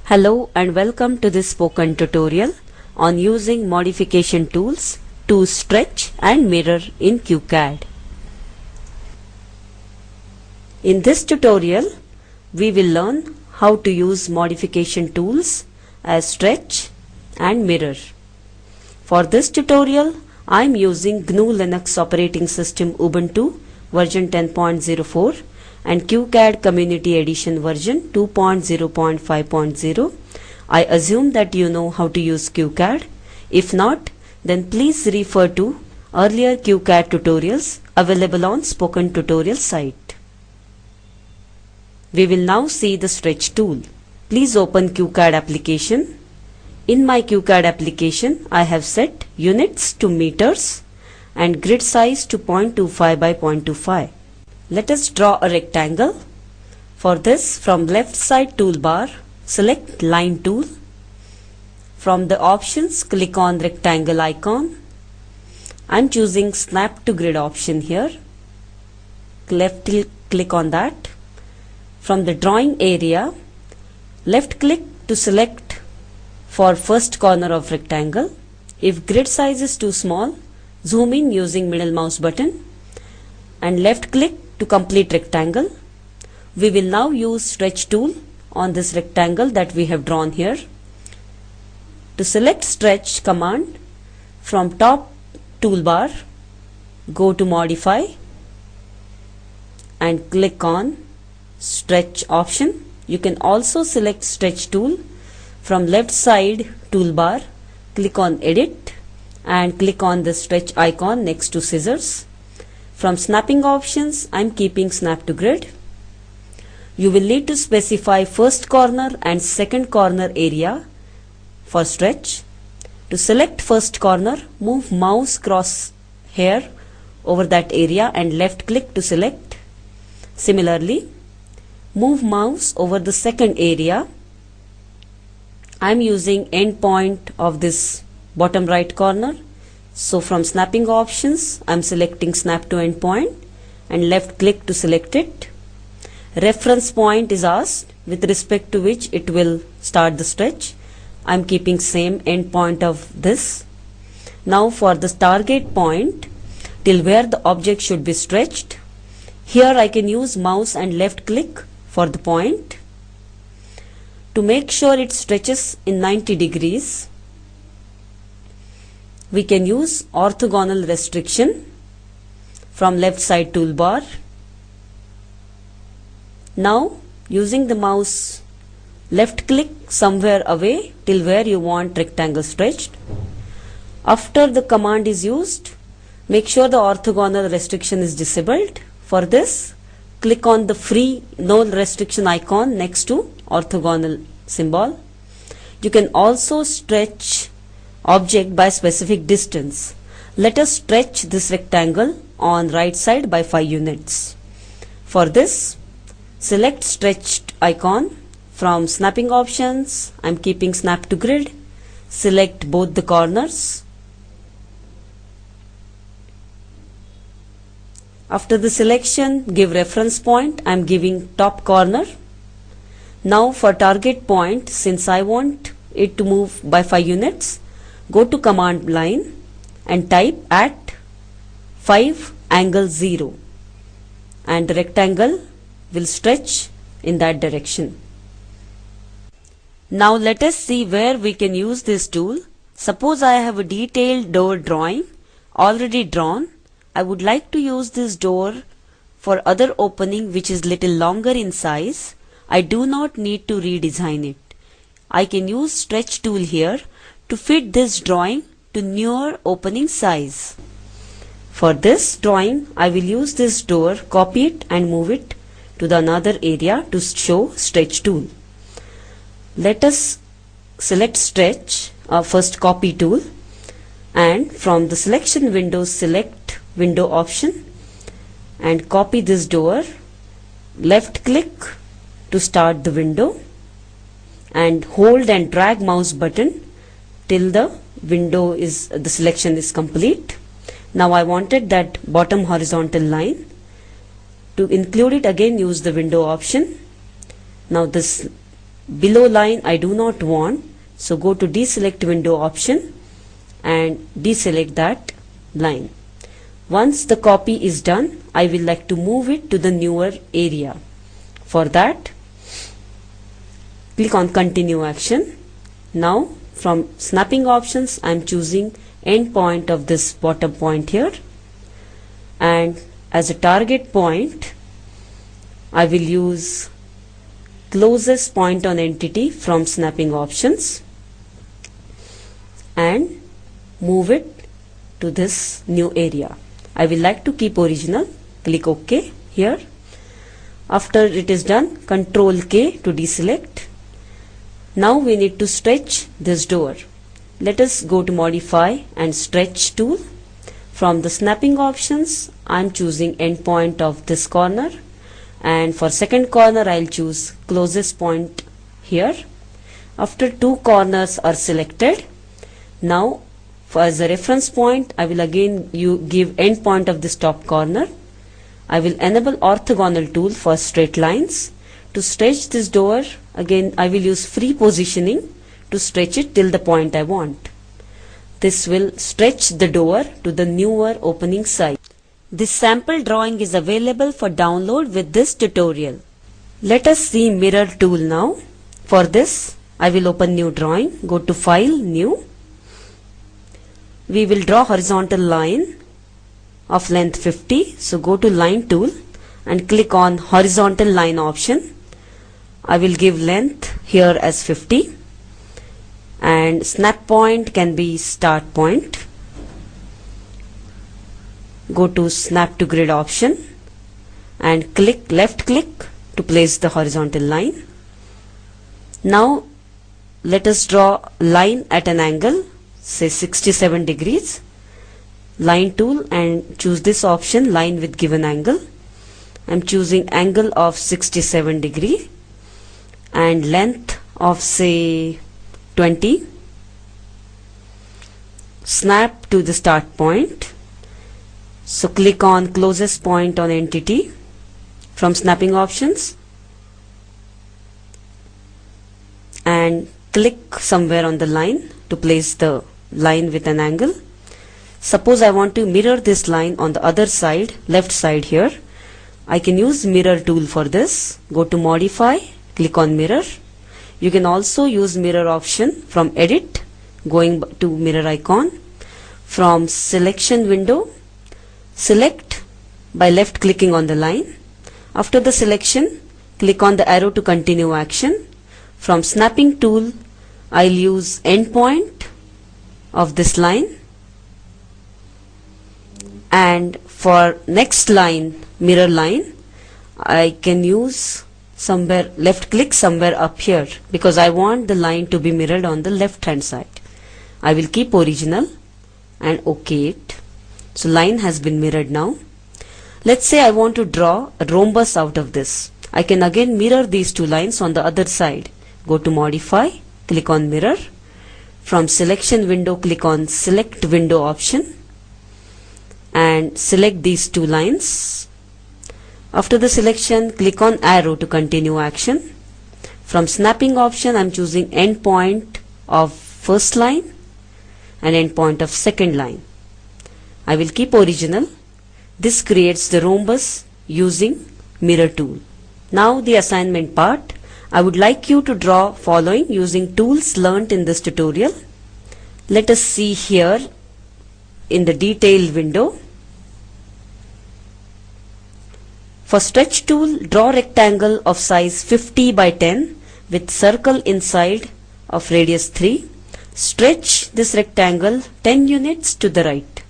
Hello and welcome to this spoken tutorial on using modification tools to stretch and mirror in qcat. In this tutorial, we will learn how to use modification tools as stretch and mirror. For this tutorial, I am using GNU Linux operating system Ubuntu version 10.04 and qcat Community Edition version 2.0.5.0. I assume that you know how to use qcat. If not, then please refer to earlier qcat tutorials available on Spoken Tutorial site. We will now see the stretch tool. Please open qcat application. In my qcat application, I have set units to meters and grid size to 0.25 by 0.25. Let us draw a rectangle. For this, from left side toolbar, select Line tool. From the options, click on rectangle icon. I am choosing Snap to Grid option here. Left click on that. From the drawing area, left click to select for first corner of rectangle. If grid size is too small, zoom in using middle mouse button and left click to complete rectangle. We will now use stretch tool on this rectangle that we have drawn here. To select stretch command, from top toolbar, go to modify and click on stretch option. You can also select stretch tool from left side toolbar, click on edit and click on the stretch icon next to scissors. From snapping options, I am keeping snap to grid. You will need to specify first corner and second corner area for stretch. To select first corner, move mouse crosshair over that area and left click to select. Similarly, move mouse over the second area. I am using end point of this bottom right corner. So from snapping options, I am selecting snap to end point and left click to select it. Reference point is asked with respect to which it will start the stretch. I am keeping same end point of this. Now for the target point till where the object should be stretched. Here I can use mouse and left click for the point. To make sure it stretches in 90 degrees, we can use orthogonal restriction from left side toolbar. Now using the mouse, left click somewhere away till where you want rectangle stretched. After the command is used, make sure the orthogonal restriction is disabled. For this, click on the free no restriction icon next to orthogonal symbol. You can also stretch object by specific distance. Let us stretch this rectangle on right side by 5 units. For this, select stretched icon. From snapping options, I am keeping snap to grid. Select both the corners. After the selection, give reference point. I am giving top corner. Now for target point, since I want it to move by 5 units, go to command line and type at 5 angle 0 and the rectangle will stretch in that direction. Now let us see where we can use this tool. Suppose I have a detailed door drawing already drawn. I would like to use this door for other opening which is little longer in size. I do not need to redesign it. I can use stretch tool here to fit this drawing to newer opening size. For this drawing, I will use this door, copy it and move it to the another area to show stretch tool. Let us select stretch, first copy tool, and from the selection window, select window option and copy this door. Left click to start the window and hold and drag mouse button till the selection is complete. Now I wanted that bottom horizontal line. To include it, again use the window option. Now this below line I do not want, so go to deselect window option and deselect that line. Once the copy is done, I will like to move it to the newer area. For that, click on continue action. Now from snapping options I am choosing end point of this bottom point here, and as a target point I will use closest point on entity from snapping options and move it to this new area. I will like to keep original. Click OK here. After it is done, Ctrl K to deselect. Now we need to stretch this door. Let us go to modify and stretch tool. From the snapping options I am choosing endpoint of this corner, and for second corner I'll choose closest point here. After two corners are selected, now as a reference point I will again give endpoint of this top corner. I will enable orthogonal tool for straight lines. To stretch this door, again I will use free positioning to stretch it till the point I want. This will stretch the door to the newer opening side. This sample drawing is available for download with this tutorial. Let us see mirror tool now. For this, I will open new drawing, go to File, New. We will draw horizontal line of length 50. So go to Line tool and click on horizontal line option. I will give length here as 50 and snap point can be start point. Go to snap to grid option and left click to place the horizontal line. Now let us draw line at an angle, say 67 degrees. Line tool and choose this option, line with given angle. I am choosing angle of 67 degree and length of say 20. Snap to the start point. So click on closest point on entity from snapping options and click somewhere on the line to place the line with an angle. Suppose I want to mirror this line on the other side, left side here. I can use mirror tool for this. Go to modify, click on mirror. You can also use mirror option from edit, going to mirror icon. From selection window, select by left clicking on the line. After the selection, click on the arrow to continue action. From snapping tool, I'll use endpoint of this line, and for next line, mirror line, I can use somewhere left click somewhere up here because I want the line to be mirrored on the left hand side. I will keep original and OK it. So line has been mirrored now. Let's say I want to draw a rhombus out of this. I can again mirror these two lines on the other side. Go to modify, click on mirror. From selection window, click on select window option and select these two lines. After the selection, click on arrow to continue action. From snapping option, I am choosing end point of first line and end point of second line. I will keep original. This creates the rhombus using mirror tool. Now the assignment part. I would like you to draw following using tools learnt in this tutorial. Let us see here in the detail window. For stretch tool, draw rectangle of size 50 by 10 with circle inside of radius 3. Stretch this rectangle 10 units to the right.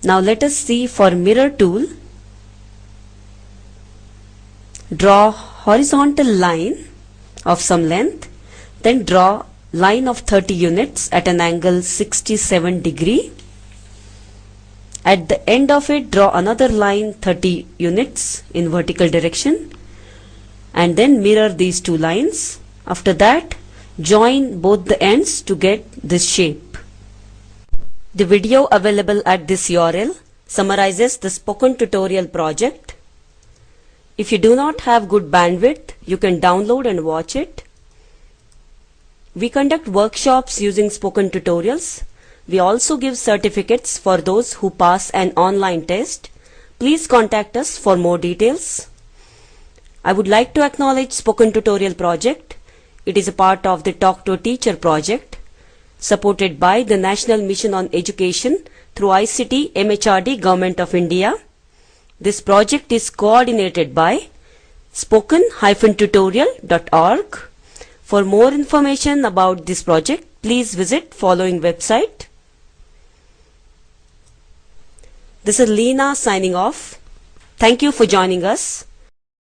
Now let us see for mirror tool. Draw horizontal line of some length, then draw line of 30 units at an angle 67 degree. At the end of it, draw another line 30 units in vertical direction and then mirror these two lines. After that, join both the ends to get this shape. The video available at this URL summarizes the spoken tutorial project. If you do not have good bandwidth, you can download and watch it. We conduct workshops using spoken tutorials. We also give certificates for those who pass an online test. Please contact us for more details. I would like to acknowledge Spoken Tutorial project. It is a part of the Talk to a Teacher project, supported by the National Mission on Education through ICT MHRD Government of India. This project is coordinated by spoken-tutorial.org. For more information about this project, please visit following website. This is Leena signing off. Thank you for joining us.